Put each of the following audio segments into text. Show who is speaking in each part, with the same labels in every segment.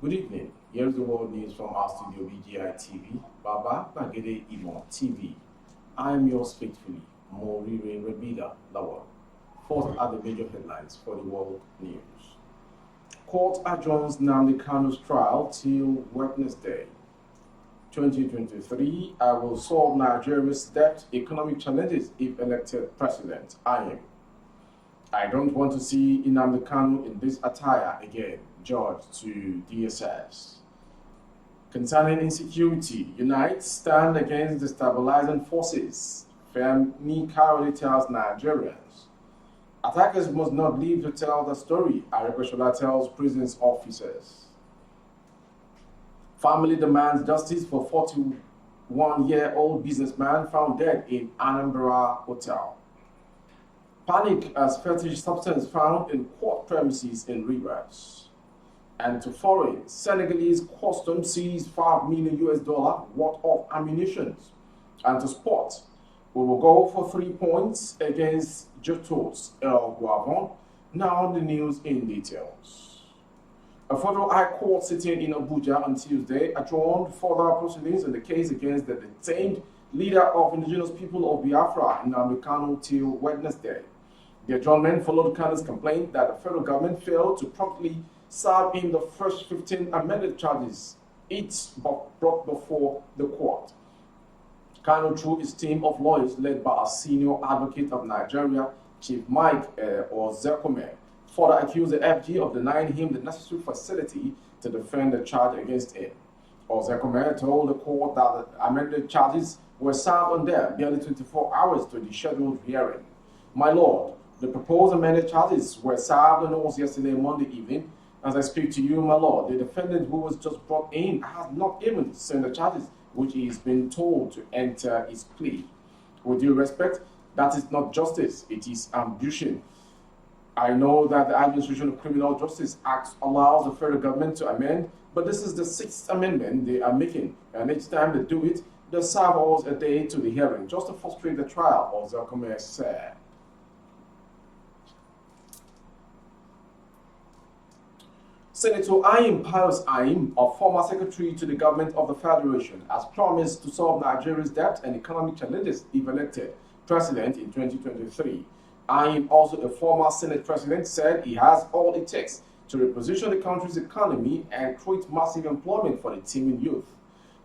Speaker 1: Good evening. Here's the world news from our studio BGI TV, Baba Bagede Imo TV. I am yours faithfully, Morire Rebida Lawal. First are the major headlines for the world news. Court adjourns Nnamdi Kanu's trial till Wednesday. 2023, I will solve Nigeria's debt economic challenges if elected president. I don't want to see Nnamdi Kanu in this attire again, George to DSS. Concerning insecurity, unite, stand against destabilizing forces. Femi Kawari tells Nigerians. Attackers must not live to tell the story, Arekweshola tells prisons officers. Family demands justice for 41-year-old businessman found dead in Anambra Hotel. Panic as fetish substance found in court premises in Rivers. And to foreign, Senegalese customs seized $5 million worth of ammunition. And to sport, we will go for 3 points against Jotos El Guavon. Now the news in details. A federal high court sitting in Abuja on Tuesday adjourned further proceedings in the case against the detained leader of indigenous people of Biafra, Nnamdi Kanu, till Wednesday. The adjournment followed Kanu's complaint that the federal government failed to promptly serve him the first 15 amended charges, each brought before the court. Kanu, through his team of lawyers led by a senior advocate of Nigeria, Chief Mike Ozekome, further accused the FG of denying him the necessary facility to defend the charge against him. Ozekome told the court that the amended charges were served on them barely 24 hours to the scheduled hearing. My lord, the proposed amended charges were served on us yesterday, Monday evening. As I speak to you, my lord, the defendant who was just brought in has not even seen the charges, which he is being told to enter his plea. With due respect, that is not justice, it is ambition. I know that the Administration of Criminal Justice Act allows the federal government to amend, but this is the 6th amendment they are making, and each time they do it, they serve us a day to the hearing, just to frustrate the trial, Ozekome said. Senator Ayim Pius Ayim, a former secretary to the government of the Federation, has promised to solve Nigeria's debt and economic challenges if elected president in 2023. Ayim, also a former Senate president, said he has all it takes to reposition the country's economy and create massive employment for the teeming youth.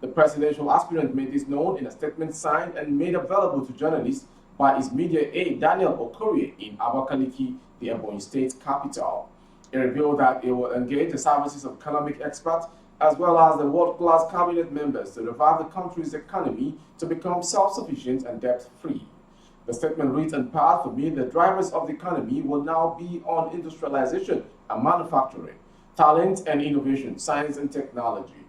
Speaker 1: The presidential aspirant made this known in a statement signed and made available to journalists by his media aide Daniel Okorie in Abakaliki, the Ebonyi State capital. He revealed that he will engage the services of economic experts as well as the world-class cabinet members to revive the country's economy to become self-sufficient and debt-free. The statement reads in part, for me, the drivers of the economy will now be on industrialization and manufacturing, talent and innovation, science and technology.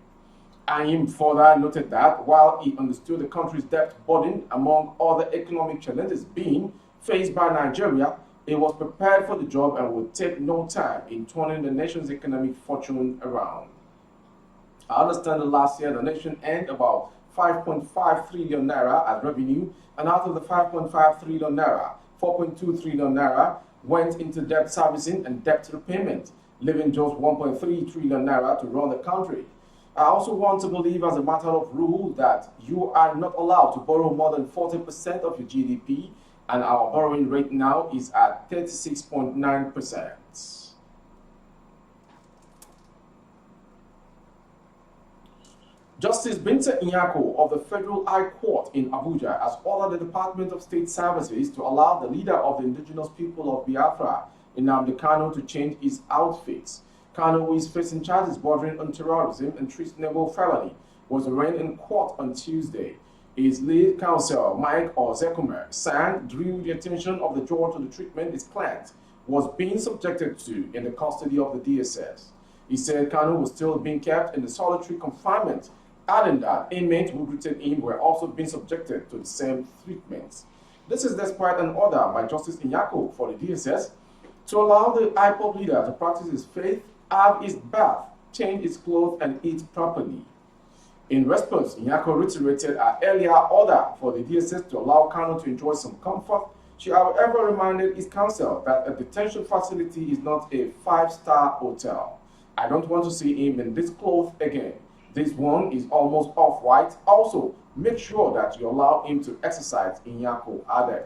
Speaker 1: Ayim further noted that while he understood the country's debt burden among other economic challenges being faced by Nigeria, he was prepared for the job and would take no time in turning the nation's economic fortune around. I understand that last year the nation earned about 5.5 trillion naira as revenue, and out of the 5.5 trillion naira, 4.2 trillion naira went into debt servicing and debt repayment, leaving just 1.3 trillion naira to run the country. I also want to believe as a matter of rule that you are not allowed to borrow more than 40% of your GDP, and our borrowing rate now is at 36.9%. Justice Binta Nyako of the Federal High Court in Abuja has ordered the Department of State Services to allow the leader of the indigenous people of Biafra, Nnamdi Kanu, to change his outfits. Kanu, who is facing charges bordering on terrorism and treasonable felony, was arraigned in court on Tuesday. His lead counsel, Mike Ozekome, sang drew the attention of the judge to the treatment his client was being subjected to in the custody of the DSS. He said Kanu was still being kept in the solitary confinement, adding that inmates who greeted him were also being subjected to the same treatment. This is despite an order by Justice Nyako for the DSS to allow the IPOB leader to practice his faith, have his bath, change his clothes, and eat properly. In response, Nyako reiterated her earlier order for the DSS to allow Kanu to enjoy some comfort. She, however, reminded his counsel that a detention facility is not a five-star hotel. I don't want to see him in this cloth again. This one is almost off-white. Also, make sure that you allow him to exercise in Yako added.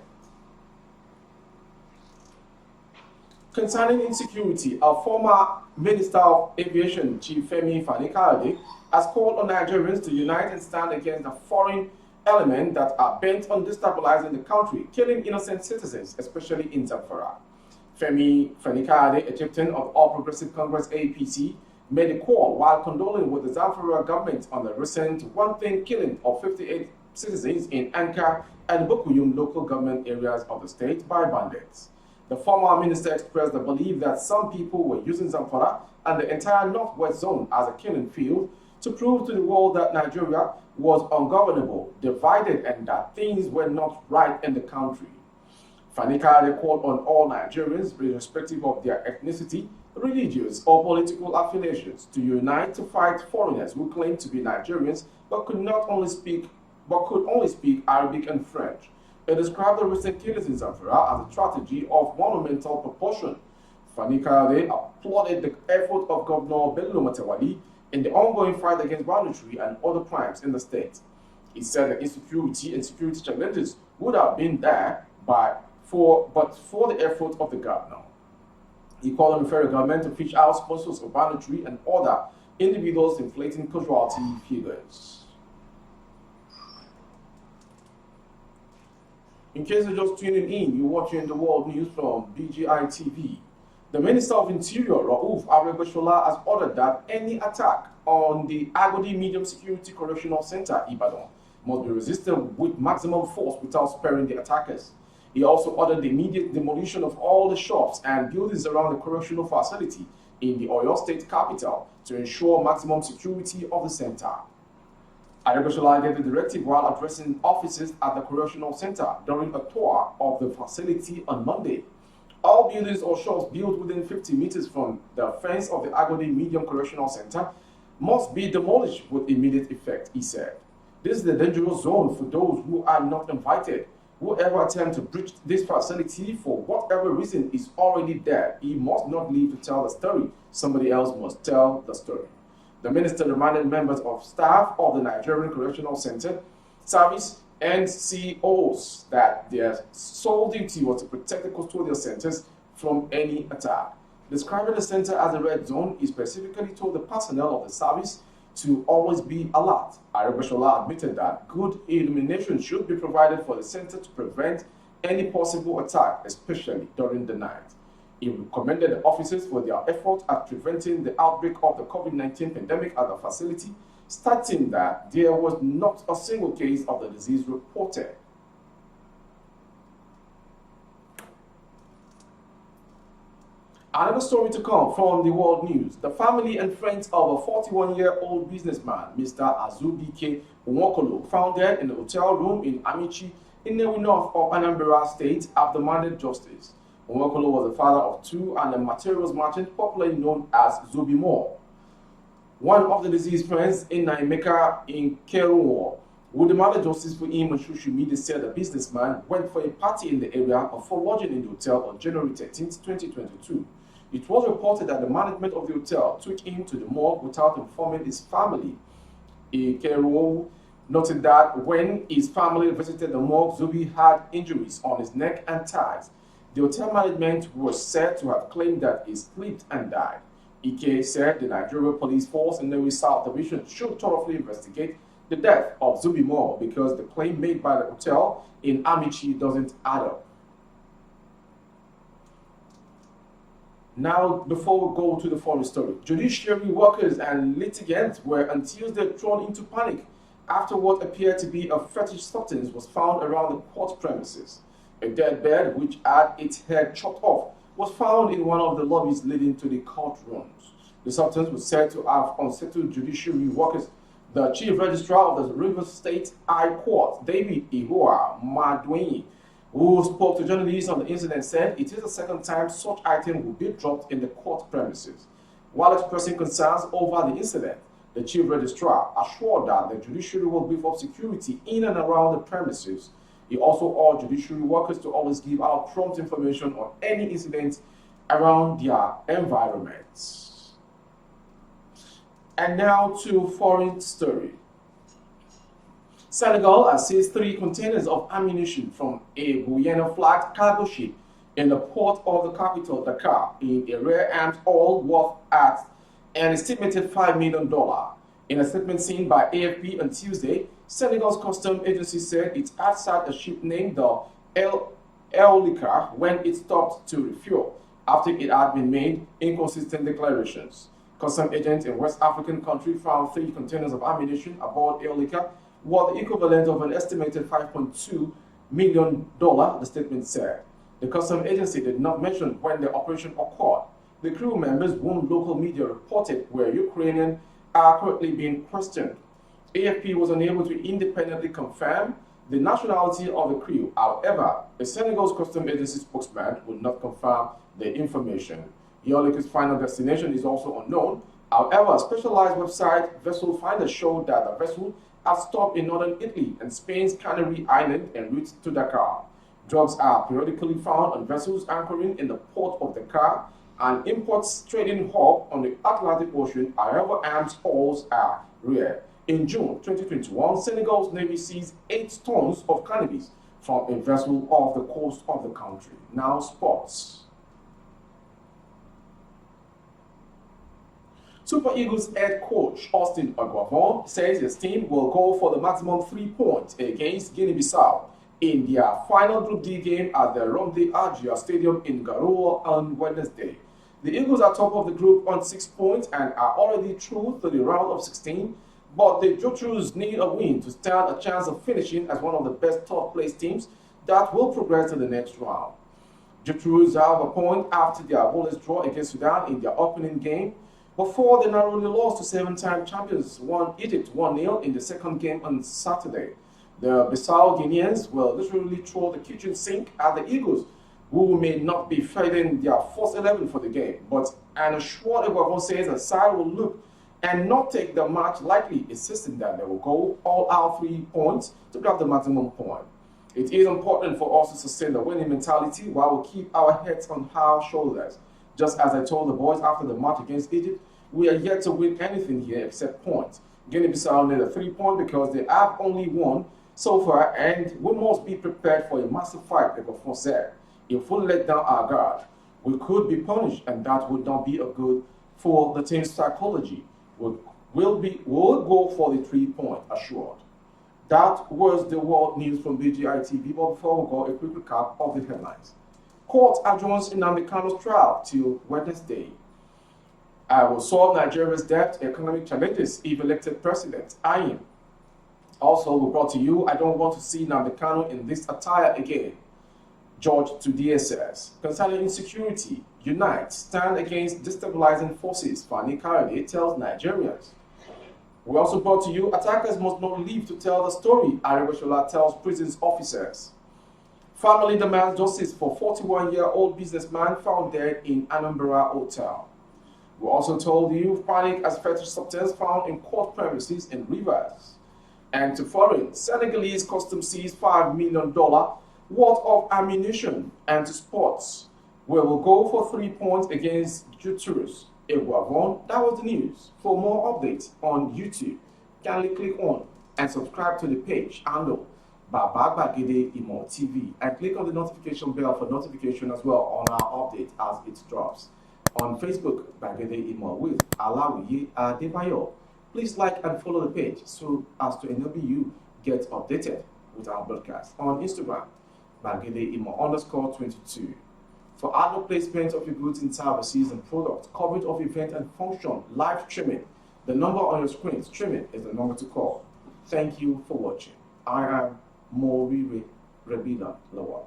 Speaker 1: Concerning insecurity, our former Minister of Aviation, Chief Femi Fani-Kayode, has called on Nigerians to unite and stand against the foreign elements that are bent on destabilizing the country, killing innocent citizens, especially in Zamfara. Femi Fani-Kayode, a chieftain of All Progressive Congress APC, made a call while condoling with the Zamfara government on the recent one-thing killing of 58 citizens in Anka and Bukuyum local government areas of the state by bandits. The former minister expressed the belief that some people were using Zamfara and the entire northwest zone as a killing field to prove to the world that Nigeria was ungovernable, divided, and that things were not right in the country. Fani-Kayode called on all Nigerians, irrespective of their ethnicity, religious, or political affiliations, to unite to fight foreigners who claim to be Nigerians but could only speak Arabic and French. He described the recent killings in Zamfara as a tragedy of monumental proportion. Fani-Kayode applauded the effort of Governor Bello Matawali in the ongoing fight against banditry and other crimes in the state. He said that insecurity and security challenges would have been there but for the effort of the governor. He called on the federal government to fish out sponsors of banditry and other individuals inflating casualty figures. In case you're just tuning in, you're watching the world news from BGI TV. The Minister of Interior, Rauf Aregbesola, has ordered that any attack on the Agodi Medium Security Correctional Center, Ibadan, must be resisted with maximum force without sparing the attackers. He also ordered the immediate demolition of all the shops and buildings around the correctional facility in the Oyo State capital to ensure maximum security of the center. Aregbesola gave the directive while addressing officers at the correctional center during a tour of the facility on Monday. All buildings or shops built within 50 meters from the fence of the Agodi Medium Correctional Center must be demolished with immediate effect, he said. This is the dangerous zone for those who are not invited. Whoever attempts to breach this facility for whatever reason is already dead. He must not live to tell the story. Somebody else must tell the story. The minister reminded members of staff of the Nigerian Correctional Center Service and COs that their sole duty was to protect the custodial centers from any attack. Describing the center as a red zone, he specifically told the personnel of the service to always be alert. Aregbesola admitted that good illumination should be provided for the center to prevent any possible attack, especially during the night. He commended the officers for their effort at preventing the outbreak of the COVID-19 pandemic at the facility, stating that there was not a single case of the disease reported. Another story to come from the world news. The family and friends of a 41-year-old businessman, Mr. Azubike Nwokolo, found dead in a hotel room in Amichi, in the north of Anambra State, have demanded justice. Nwokolo was the father of two and a materials merchant popularly known as Zubimo. One of the deceased friends, Naimeka in Keruo, who demanded justice for him on social media, said the businessman went for a party in the area before lodging in the hotel on January 13, 2022. It was reported that the management of the hotel took him to the morgue without informing his family. Keruo noted that when his family visited the morgue, Zubi had injuries on his neck and thighs. The hotel management was said to have claimed that he slipped and died. Ike said the Nigeria Police Force in the South Division should thoroughly investigate the death of Zubimo because the claim made by the hotel in Amichi doesn't add up. Now, before we go to the following story, judiciary workers and litigants were on Tuesday thrown into panic after what appeared to be a fetish substance was found around the court premises. A dead bird, which had its head chopped off, was found in one of the lobbies leading to the courtrooms. The substance was said to have unsettled judiciary workers. The chief registrar of the Rivers State High Court, David Ihua Madweni, who spoke to journalists on the incident, said it is the second time such item will be dropped in the court premises. While expressing concerns over the incident, the chief registrar assured that the judiciary will beef up security in and around the premises. He also urged judiciary workers to always give out prompt information on any incidents around their environments. And now to foreign story. Senegal has seized 3 containers of ammunition from a Guyana-flagged cargo ship in the port of the capital, Dakar, in a rare arms all worth at an estimated $5 million. In a statement seen by AFP on Tuesday, Senegal's customs agency said it had sighted a ship named the Eolika when it stopped to refuel after it had been made inconsistent declarations. Customs agents in West African country found 3 containers of ammunition aboard Eolika, worth the equivalent of an estimated $5.2 million, the statement said. The customs agency did not mention when the operation occurred. The crew members, whom local media reported were Ukrainian, are currently being questioned. AFP was unable to independently confirm the nationality of the crew. However, a Senegal's customs agency spokesman would not confirm the information. Eolika's final destination is also unknown. However, a specialized website, Vessel Finder, showed that the vessel had stopped in northern Italy and Spain's Canary Island en route to Dakar. Drugs are periodically found on vessels anchoring in the port of Dakar, an imports trading hub on the Atlantic Ocean. However, arms hauls are rare. In June 2021, Senegal's Navy seized 8 tons of cannabis from a vessel off the coast of the country. Now, sports. Super Eagles head coach Austin Aguavon says his team will go for the maximum 3 points against Guinea-Bissau in their final Group D game at the Romde Adria Stadium in Garoua on Wednesday. The Eagles are top of the group on 6 points and are already through to the round of 16, but the Jotrus need a win to stand a chance of finishing as one of the best top-placed teams that will progress to the next round. Jotrus have a point after their goalless draw against Sudan in their opening game, before they narrowly lost to 7-time champions Egypt 1-0 in the second game on Saturday. The Bissau Guineans will literally throw the kitchen sink at the Eagles, who may not be fighting their first 11 for the game, but an assured Aguavon says the side will look and not take the match lightly, insisting that they will go all out 3 points to grab the maximum point. It is important for us to sustain the winning mentality while we keep our heads on our shoulders. Just as I told the boys after the match against Egypt, we are yet to win anything here except points. Guinea-Bissau need a 3-point because they have only won so far, and we must be prepared for a massive fight, Aguavon said. If we let down our guard, we could be punished, and that would not be a good for the team's psychology. We'll go for the 3-point, assured. That was the world news from BGI TV. But before we go, a quick recap of the headlines. Court adjourns Nnamdi Kanu's trial till Wednesday. I will solve Nigeria's debt, economic challenges if elected president. Also, we brought to you, I don't want to see Nnamdi Kanu in this attire again. George to DSS. Concerning insecurity, unite, stand against destabilizing forces. Fani Kayode tells Nigerians. We also brought to you, attackers must not leave to tell the story. Areweshola tells prisons officers. Family demands justice for 41-year-old businessman found dead in Anambra hotel. We also told you, panic as fetish substance found in court premises in Rivers. And to foreign, Senegalese customs seized $5 million worth of ammunition. And to sports, we will go for 3 points against Juturus. Aguavon. That was the news. For more updates on YouTube, kindly click on and subscribe to the page handle Bagede Imo TV and click on the notification bell for notification as well on our update as it drops. On Facebook, Bagede Imo with Alawiye Adebayo. Please like and follow the page so as to enable you get updated with our broadcast. On Instagram, Bagede Imo _22. For adult placement of your goods and services and products, coverage of event and function, live streaming, the number on your screen, streaming, is the number to call. Thank you for watching. I am Morire Rebila Lawal.